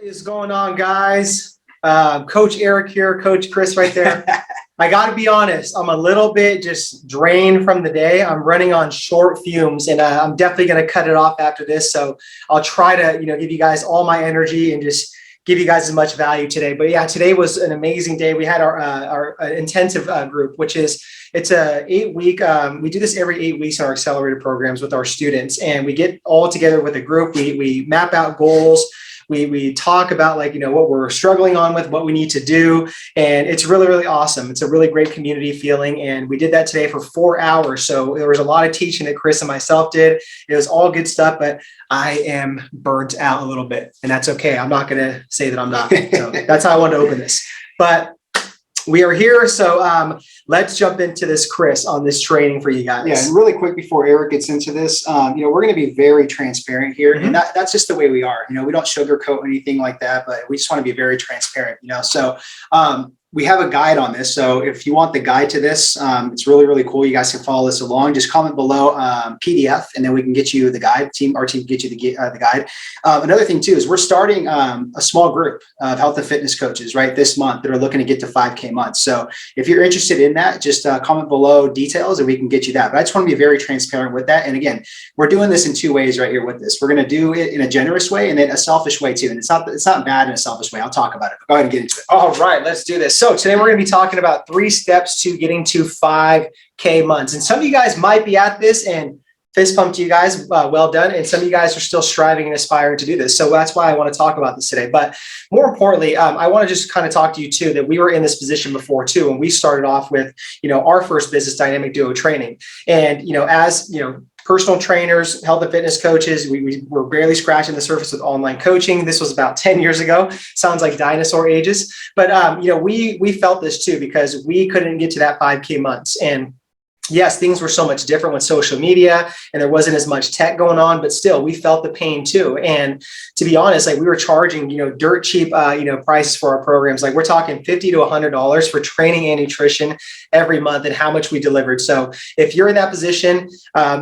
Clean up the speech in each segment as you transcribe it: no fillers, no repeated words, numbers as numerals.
Is going on, guys? Coach Eric here, Coach Chris right there. I got to be honest, I'm a little bit just drained from the day. I'm running on short fumes, and I'm definitely going to cut it off after this. So I'll try to, give you guys all my energy and just give you guys as much value today. But yeah, today was an amazing day. We had our intensive group, which is it's a 8-week. We do this every 8 weeks in our accelerator programs with our students, and we get all together with a group. We map out goals. We talk about what we're struggling on with, what we need to do. And it's really, really awesome. It's a really great community feeling. And we did that today for 4 hours. So there was a lot of teaching that Chris and myself did. It was all good stuff, but I am burnt out a little bit, and that's okay. I'm not going to say that I'm not. So that's how I wanted to open this. But we are here. So let's jump into this, Chris, on this training for you guys. Yeah, and really quick before Eric gets into this, we're going to be very transparent here. Mm-hmm. And that's just the way we are. We don't sugarcoat anything like that, but we just want to be very transparent, So we have a guide on this. So if you want the guide to this, it's really, really cool. You guys can follow this along. Just comment below PDF, and then we can get you the guide. Our team can get you the guide. Another thing too is we're starting a small group of health and fitness coaches this month that are looking to get to 5K months. So if you're interested in that, just comment below details and we can get you that. But I just want to be very transparent with that. And again, we're doing this in 2 ways right here with this. We're going to do it in a generous way and then a selfish way too. And it's not bad in a selfish way. I'll talk about it. Go ahead and get into it. All right, let's do this. So today we're going to be talking about 3 steps to getting to 5K months. And some of you guys might be at this, and fist pump to you guys, well done. And some of you guys are still striving and aspiring to do this. So that's why I want to talk about this today. But more importantly, I want to just kind of talk to you too, that we were in this position before too. And we started off with, our first business dynamic duo training. And, as, personal trainers, health and fitness coaches, we were barely scratching the surface with online coaching. This was about 10 years ago. Sounds like dinosaur ages. But, we felt this too, because we couldn't get to that 5K months. And yes, things were so much different with social media and there wasn't as much tech going on, but still we felt the pain too. And to be honest, we were charging, dirt cheap, prices for our programs. We're talking $50 to $100 for training and nutrition every month and how much we delivered. So if you're in that position,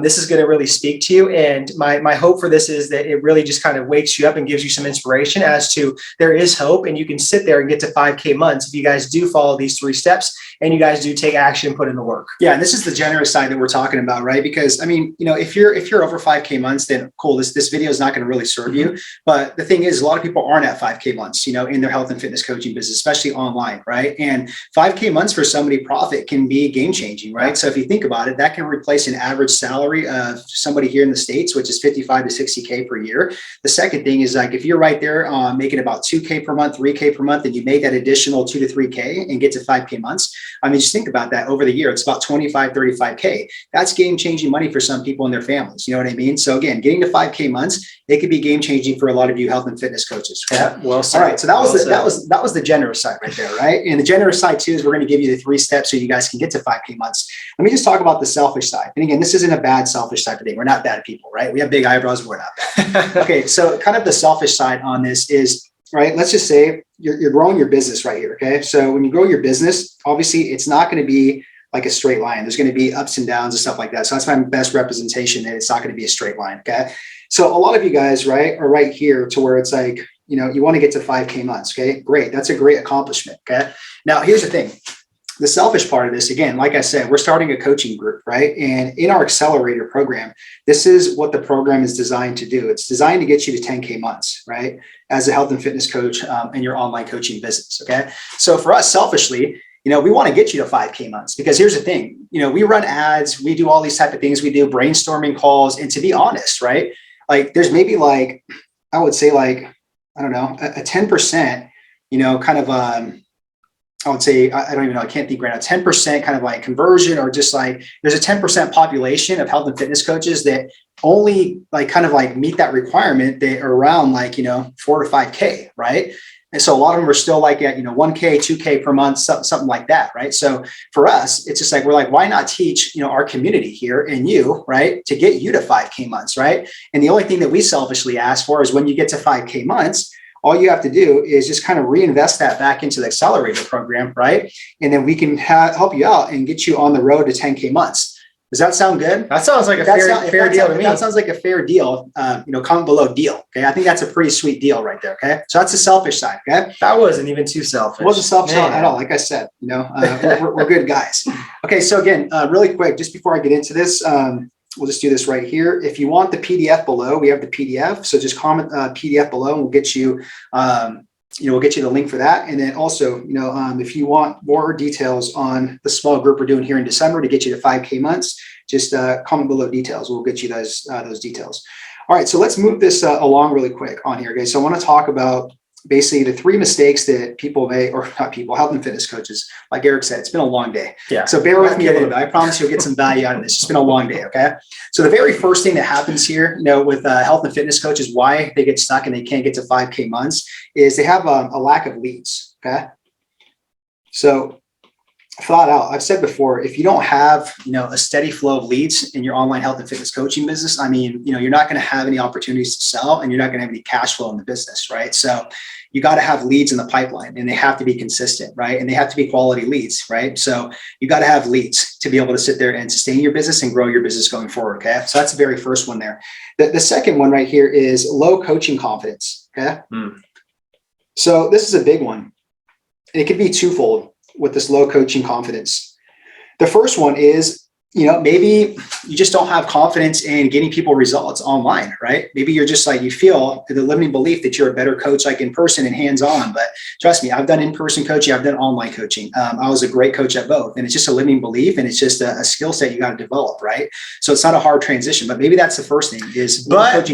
this is going to really speak to you. And my hope for this is that it really just kind of wakes you up and gives you some inspiration as to there is hope, and you can sit there and get to 5K months if you guys do follow these 3 steps and you guys do take action and put in the work. Yeah, and this is the generous side that we're talking about, right? Because if you're over 5K months, then cool, this video is not going to really serve you. But the thing is, a lot of people aren't at 5K months, in their health and fitness coaching business, especially online, right? And 5K months for somebody profit can be game changing, right? So if you think about it, that can replace an average salary of somebody here in the States, which is 55 to 60K per year. The second thing is if you're right there making about 2K per month, 3K per month, and you make that additional 2 to 3K and get to 5K months, just think about that over the year. It's about 25, 35K. That's game changing money for some people and their families. You know what I mean? So again, getting to 5K months, it could be game changing for a lot of you health and fitness coaches. Okay? Yeah, well said. All right. So that was the generous side right there, right? And the generous side too is we're going to give you the 3 steps so you guys can get to 5K months. Let me just talk about the selfish side. And again, this isn't a bad selfish side today. We're not bad people, right? We have big eyebrows, but we're not bad. Okay. So kind of the selfish side on this is, right, let's just say you're growing your business right here. Okay. So when you grow your business, obviously it's not going to be like a straight line. There's going to be ups and downs and stuff like that. So that's my best representation, that it's not going to be a straight line. Okay. So a lot of you guys, right, are right here to where it's you want to get to 5K months. Okay. Great. That's a great accomplishment. Okay. Now here's the thing. The selfish part of this, again, like I said, we're starting a coaching group, right? And in our accelerator program, this is what the program is designed to do. It's designed to get you to 10K months, right? As a health and fitness coach in your online coaching business. Okay. So for us, selfishly, we want to get you to 5K months, because here's the thing, we run ads, we do all these type of things, we do brainstorming calls. And to be honest, right, there's maybe I would say I don't know, a 10%, kind of, I would say, I don't even know, I can't think right now, 10% kind of conversion, or just there's a 10% population of health and fitness coaches that only meet that requirement. They are around 4 to 5K, right? And so a lot of them are still at, 1K, 2K per month, something like that, right? So for us, it's just we're why not teach, our community here and you, right, to get you to 5K months, right? And the only thing that we selfishly ask for is when you get to 5K months, all you have to do is just kind of reinvest that back into the accelerator program, right? And then we can help you out and get you on the road to 10K months. Does that sound good? That sounds like a fair deal to me. That sounds like a fair deal. Comment below deal. Okay. I think that's a pretty sweet deal right there. Okay. So that's the selfish side. Okay. That wasn't even too selfish. It wasn't selfish at all. Like I said, we're good guys. Okay. So again, really quick, just before I get into this, we'll just do this right here. If you want the PDF below, we have the PDF. So just comment PDF below and we'll get you, we'll get you the link for that. And then also, if you want more details on the small group we're doing here in December to get you to 5K months, just comment below details. We'll get you those details. All right. So let's move this along really quick on here, guys. So I want to talk about basically the 3 mistakes that people make, or not people, health and fitness coaches. Like Eric said, it's been a long day. Yeah. So bear with me a little bit. I promise you'll get some value out of this. It's been a long day. Okay. So the very first thing that happens here, with health and fitness coaches, why they get stuck and they can't get to 5K months is they have a lack of leads. Okay. So flat out, I've said before, if you don't have, a steady flow of leads in your online health and fitness coaching business, you're not going to have any opportunities to sell and you're not going to have any cash flow in the business, right? So you got to have leads in the pipeline and they have to be consistent, right? And they have to be quality leads, right? So you got to have leads to be able to sit there and sustain your business and grow your business going forward, okay? So that's the very first one there. The second one right here is low coaching confidence, okay? So this is a big one. It could be twofold with this low coaching confidence. The first one is, maybe you just don't have confidence in getting people results online, right? Maybe you're just like, you feel the limiting belief that you're a better coach, like in person and hands-on. But trust me, I've done in-person coaching, I've done online coaching. I was a great coach at both. And it's just a limiting belief and it's just a skill set you got to develop, right? So it's not a hard transition, but maybe that's the first thing is but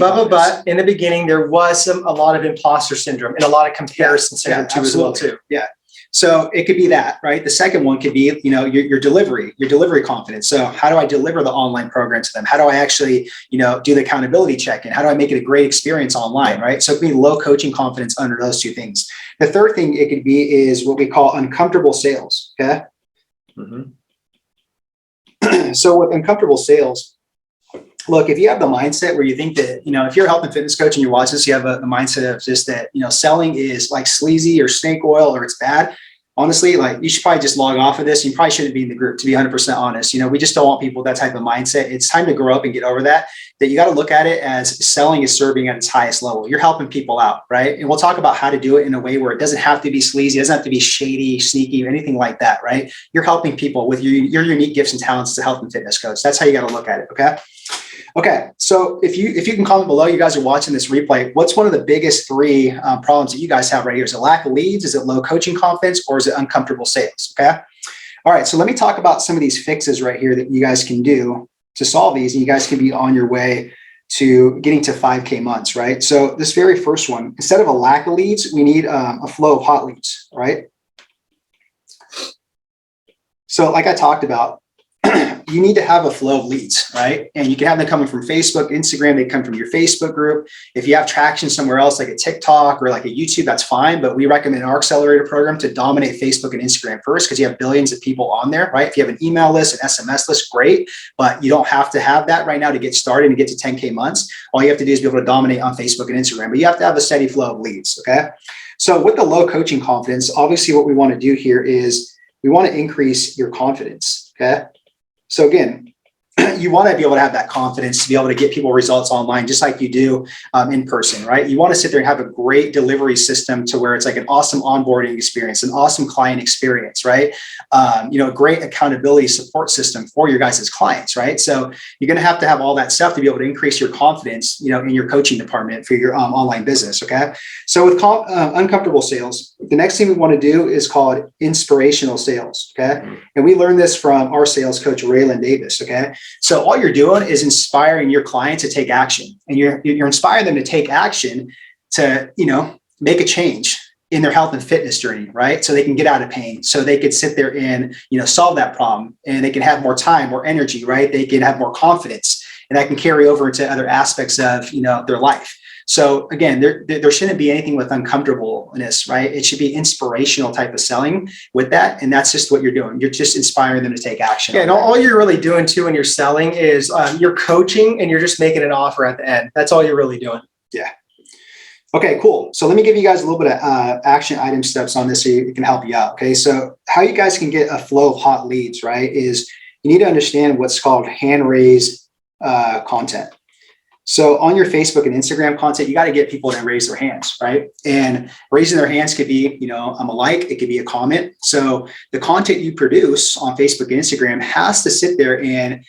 in the beginning, there was a lot of imposter syndrome and a lot of comparison syndrome too, as well too. Yeah. So it could be that, right? The second one could be, your delivery confidence. So how do I deliver the online program to them? How do I actually, do the accountability check-in? How do I make it a great experience online, right? So it could be low coaching confidence under those 2 things. The third thing it could be is what we call uncomfortable sales, okay? So with uncomfortable sales, look, if you have the mindset where you think that, if you're a health and fitness coach and you watch this, you have the mindset of just that, selling is like sleazy or snake oil or it's bad. Honestly, like you should probably just log off of this. You probably shouldn't be in the group, to be 100% honest. We just don't want people with that type of mindset. It's time to grow up and get over that you got to look at it as selling is serving at its highest level. You're helping people out, right? And we'll talk about how to do it in a way where it doesn't have to be sleazy. It doesn't have to be shady, sneaky, or anything like that, right? You're helping people with your unique gifts and talents as a health and fitness coach. That's how you got to look at it, okay? Okay, so if you can comment below, you guys are watching this replay, what's one of the biggest 3 problems that you guys have right here? Is it lack of leads? Is it low coaching confidence? Or is it uncomfortable sales? Okay. All right, so let me talk about some of these fixes right here that you guys can do to solve these, and you guys can be on your way to getting to 5K months, right? So this very first one, instead of a lack of leads, we need a flow of hot leads, right? So like I talked about, you need to have a flow of leads, right? And you can have them coming from Facebook, Instagram, they come from your Facebook group. If you have traction somewhere else, like a TikTok or like a YouTube, that's fine. But we recommend our accelerator program to dominate Facebook and Instagram first, because you have billions of people on there, right? If you have an email list, an SMS list, great. But you don't have to have that right now to get started and get to 10K months. All you have to do is be able to dominate on Facebook and Instagram, but you have to have a steady flow of leads, okay? So with the low coaching confidence, obviously what we want to do here is we want to increase your confidence, okay? So again, you want to be able to have that confidence to be able to get people results online, just like you do in person, right? You want to sit there and have a great delivery system to where it's like an awesome onboarding experience, an awesome client experience, right? A great accountability support system for your guys' clients, right? So you're going to have all that stuff to be able to increase your confidence, in your coaching department for your online business, okay? So with uncomfortable sales, the next thing we want to do is called inspirational sales, okay? And we learned this from our sales coach, Raylan Davis, okay? So all you're doing is inspiring your client to take action, and you're inspiring them to take action to, make a change in their health and fitness journey, right? So they can get out of pain, so they could sit there and, solve that problem, and they can have more time, more energy, right? They can have more confidence, and that can carry over into other aspects of, their life. So again, there shouldn't be anything with uncomfortableness, right? It should be inspirational type of selling with that. And that's just what you're doing. You're just inspiring them to take action. Yeah, and all you're really doing too when you're selling is you're coaching and you're just making an offer at the end. That's all you're really doing. Yeah. Okay, cool. So let me give you guys a little bit of action item steps on this so it can help you out. Okay, so how you guys can get a flow of hot leads, right, is you need to understand what's called hand raised content. So on your Facebook and Instagram content, you got to get people to raise their hands, right? And raising their hands could be, I'm a like, it could be a comment. So the content you produce on Facebook and Instagram has to sit there and,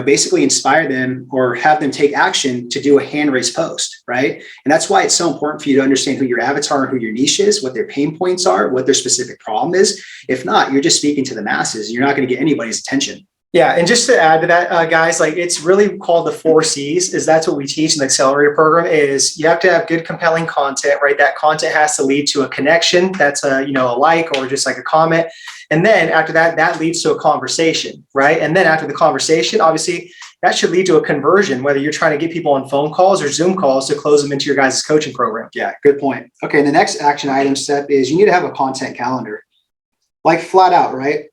basically inspire them or have them take action to do a hand raised post, right? And that's why it's so important for you to understand who your avatar and who your niche is, what their pain points are, what their specific problem is. If not, you're just speaking to the masses. You're not going to get anybody's attention. Yeah. And just to add to that, guys, like it's really called the 4 C's, is that's what we teach in the accelerator program. Is you have to have good, compelling content, right? That content has to lead to a connection. That's a like, or just like a comment. And then after that, that leads to a conversation, right? And then after the conversation, obviously that should lead to a conversion, whether you're trying to get people on phone calls or Zoom calls to close them into your guys' coaching program. Yeah, good point. Okay. The next action item step is you need to have a content calendar, like flat out, right?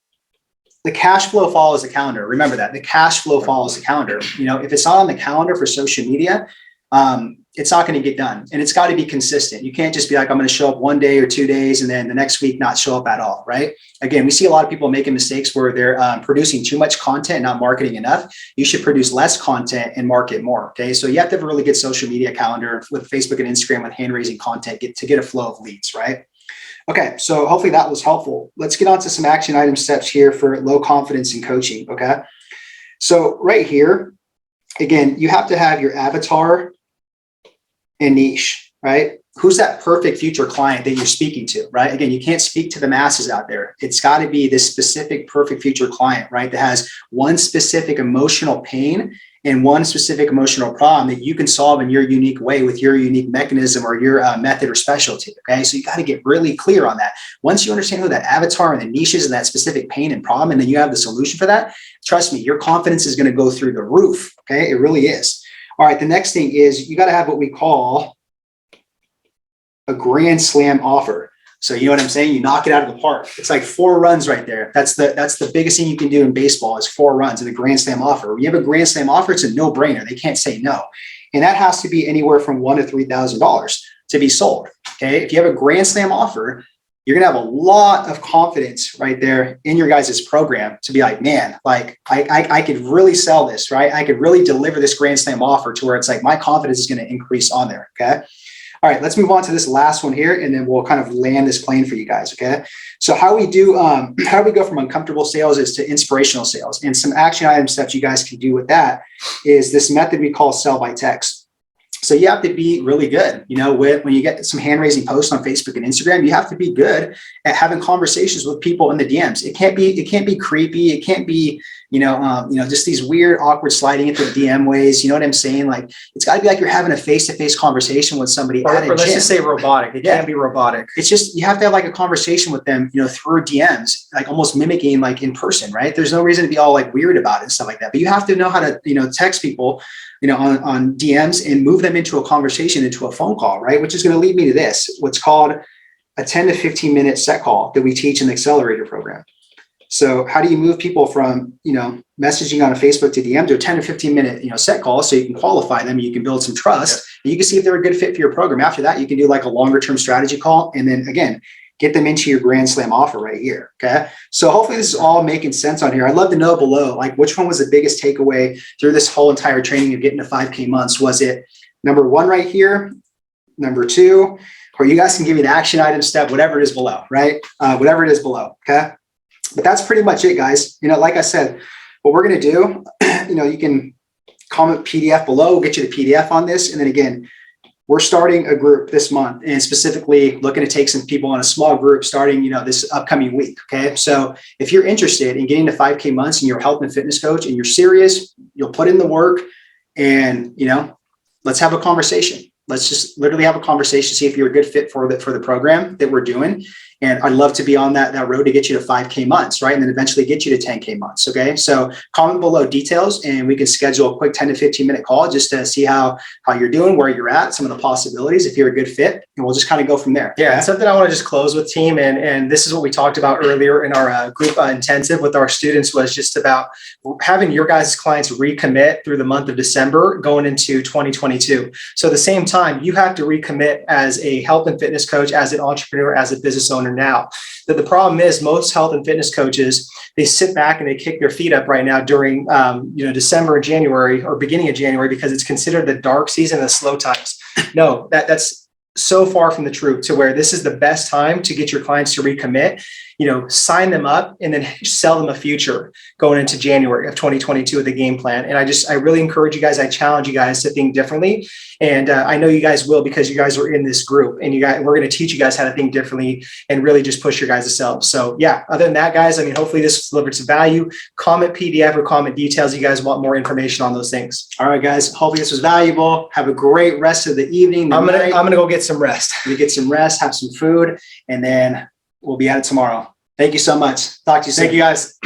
The cash flow follows the calendar. Remember that the cash flow follows the calendar. If it's not on the calendar for social media, it's not going to get done, and it's got to be consistent. You can't just be like, I'm going to show up 1 day or 2 days and then the next week not show up at all, right? Again, we see a lot of people making mistakes where they're producing too much content, not marketing enough. You should produce less content and market more. Okay. So you have to have a really good social media calendar with Facebook and Instagram with hand raising content to get a flow of leads, right? Okay, so hopefully that was helpful. Let's get on to some action item steps here for low confidence in coaching, okay? So right here, again, you have to have your avatar and niche, right? Who's that perfect future client that you're speaking to, right? Again, you can't speak to the masses out there. It's got to be this specific perfect future client, right? That has one specific emotional pain and one specific emotional problem that you can solve in your unique way with your unique mechanism or your method or specialty. Okay. So you got to get really clear on that. Once you understand who that avatar and the niches and that specific pain and problem, and then you have the solution for that, trust me, your confidence is going to go through the roof. Okay. It really is. All right. The next thing is you got to have what we call a grand slam offer. So you know what I'm saying? You knock it out of the park. It's like 4 runs right there. That's the biggest thing you can do in baseball is 4 runs in a grand slam offer. When you have a grand slam offer, it's a no-brainer. They can't say no. And that has to be anywhere from $1,000 to $3,000 to be sold. Okay. If you have a grand slam offer, you're going to have a lot of confidence right there in your guys' program to be like, man, like I could really sell this, right? I could really deliver this grand slam offer to where it's like my confidence is going to increase on there. Okay. All right, let's move on to this last one here, and then we'll kind of land this plane for you guys, okay? So how we go from uncomfortable sales is to inspirational sales. And some action item steps you guys can do with that is this method we call sell by text. So you have to be really good, when you get some hand raising posts on Facebook and Instagram, you have to be good at having conversations with people in the DMs. It can't be creepy. It can't be, just these weird, awkward sliding into the DM ways. You know what I'm saying? Like, it's got to be like you're having a face-to-face conversation with somebody. Or let's just say robotic. It can't be robotic. It's just, you have to have like a conversation with them, through DMs, like almost mimicking like in person, right? There's no reason to be all like weird about it and stuff like that. But you have to know how to, text people, on DMs and move them into a conversation, into a phone call, right? Which is going to lead me to this, what's called a 10 to 15 minute set call that we teach in the accelerator program. So how do you move people from, messaging on a Facebook to DM to a 10 to 15 minute, set call so you can qualify them, you can build some trust, and you can see if they're a good fit for your program. After that, you can do like a longer term strategy call. And then again, get them into your grand slam offer right here. Okay. So hopefully this is all making sense on here. I'd love to know below, like which one was the biggest takeaway through this whole entire training of getting to 5K months? Was it number 1 right here, number 2, or you guys can give me the action item step, whatever it is below, right? Whatever it is below. Okay. But that's pretty much it, guys. Like I said, what we're going to do, you can comment PDF below, we'll get you the PDF on this. And then again, we're starting a group this month and specifically looking to take some people on a small group starting, this upcoming week. Okay. So if you're interested in getting to 5K months and you're a health and fitness coach and you're serious, you'll put in the work and, let's have a conversation. Let's just literally have a conversation, see if you're a good fit for the program that we're doing. And I'd love to be on that road to get you to 5K months, right? And then eventually get you to 10K months. Okay. So comment below details and we can schedule a quick 10 to 15 minute call just to see how you're doing, where you're at, some of the possibilities, if you're a good fit, and we'll just kind of go from there. Yeah. And something I want to just close with, team. And this is what we talked about earlier in our group intensive with our students, was just about having your guys' clients recommit through the month of December going into 2022. So at the same time, you have to recommit as a health and fitness coach, as an entrepreneur, as a business owner sooner now. The problem is most health and fitness coaches, they sit back and they kick their feet up right now during December and January or beginning of January because it's considered the dark season, the slow times. No, that's so far from the truth, to where this is the best time to get your clients to recommit, sign them up and then sell them a future going into January of 2022 with the game plan. And I really encourage you guys, I challenge you guys to think differently. And I know you guys will, because you guys are in this group, and we're going to teach you guys how to think differently and really just push your guys' selves. So yeah, other than that, guys, hopefully this delivered some value. Comment PDF or comment details. You guys want more information on those things. All right, guys. Hopefully this was valuable. Have a great rest of the evening. I'm gonna go get some rest. We get some rest, have some food, and then we'll be at it tomorrow. Thank you so much. Talk to you soon. Thank you, guys.